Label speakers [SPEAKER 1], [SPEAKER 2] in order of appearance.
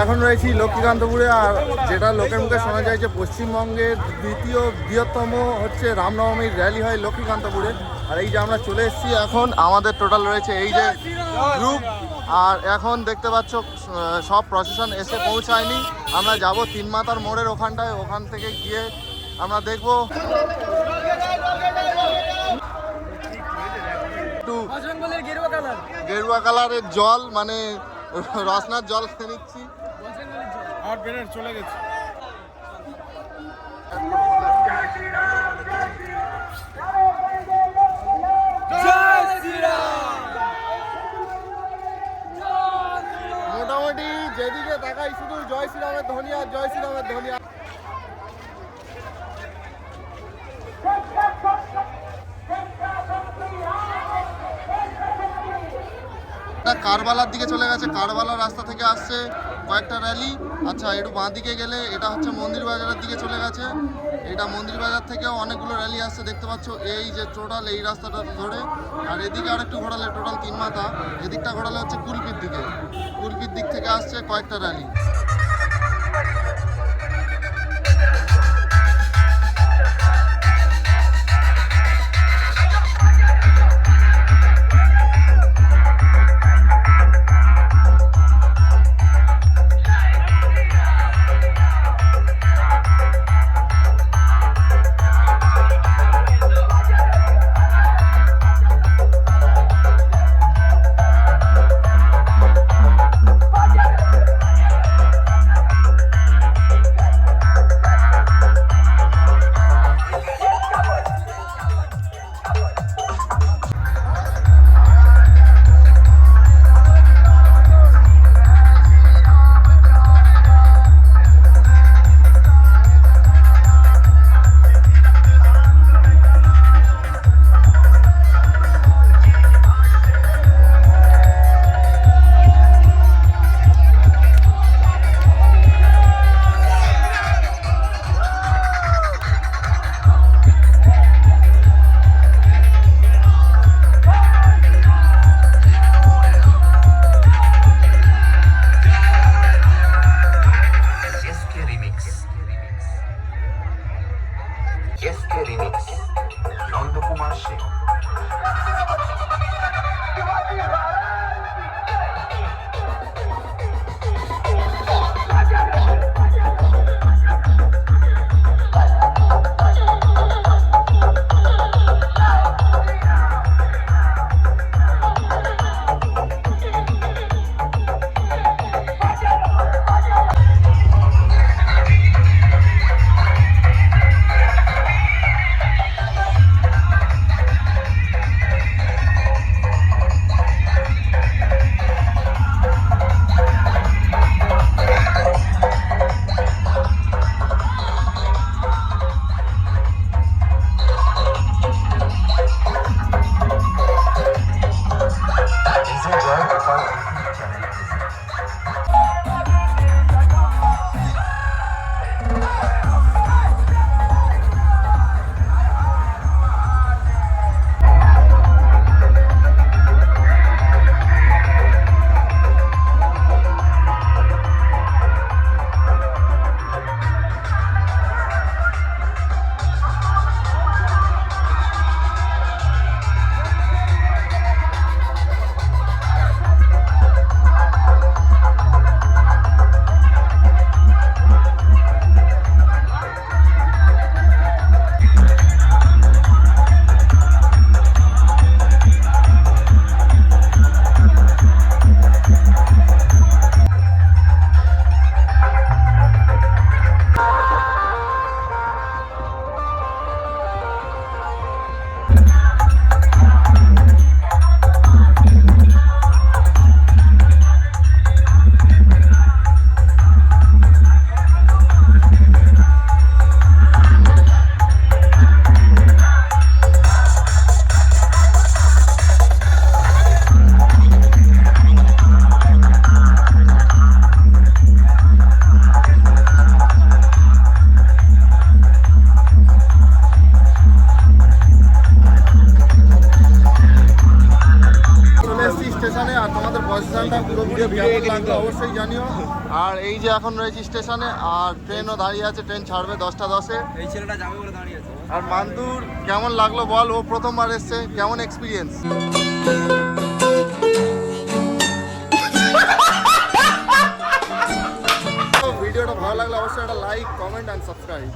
[SPEAKER 1] এখন রয়েছি লক্ষ্মীকান্তপুরে, আর যেটা লোকের মুখে শোনা যায় যে পশ্চিমবঙ্গের দ্বিতীয় বৃহত্তম হচ্ছে রামনবমীর র্যালি হয় লক্ষ্মীকান্তপুরে। আর এই যে আমরা চলে এসেছি, এখন আমাদের টোটাল রয়েছে এই যে গ্রুপ, আর এখন দেখতে পাচ্ছ সব প্রসেশন এসে পৌঁছায়নি। আমরা যাব তিন মাতার মোড়ের ওখানটায়, ওখান থেকে গিয়ে আমরা দেখবো গেরুয়া কালারের জল, মানে রসনার জল খেয়ে নিচ্ছি। চলে গেছে মোটামুটি যেদিকে তাকাই শুধু জয় শ্রীরামের ধ্বনি আর জয় শ্রীরামের ধ্বনি। কারবালার দিকে চলে গেছে, কারবালার রাস্তা থেকে আসছে কয়েকটা র্যালি। আচ্ছা, একটু বাঁ দিকে গেলে এটা হচ্ছে মন্দির বাজারের দিকে চলে গেছে। এটা মন্দির বাজার থেকেও অনেকগুলো র্যালি আসছে দেখতে পাচ্ছ, এই যে টোটাল এই রাস্তাটা ধরে। আর এদিকে আরেকটু ঘোরালে টোটাল তিন মাথা, এদিকটা ঘোরালে হচ্ছে কুলপির দিকে, কুলপির দিক থেকে আসছে কয়েকটা র্যালি। কেমন লাগলো অবশ্যই জানিও। আর এই যে এখন রয়েছে স্টেশনে, আর ট্রেনও দাঁড়িয়ে আছে, ট্রেন ছাড়বে 10টা 10-এ।
[SPEAKER 2] এই ছেলেটা যাবে বলে দাঁড়িয়ে আছে।
[SPEAKER 1] আর মান্দুর কেমন লাগলো বল, ও প্রথমবার এসছে, কেমন এক্সপিরিয়েন্স? ভিডিওটা ভালো লাগলে অবশ্যই একটা লাইক, কমেন্ট অ্যান্ড সাবস্ক্রাইব।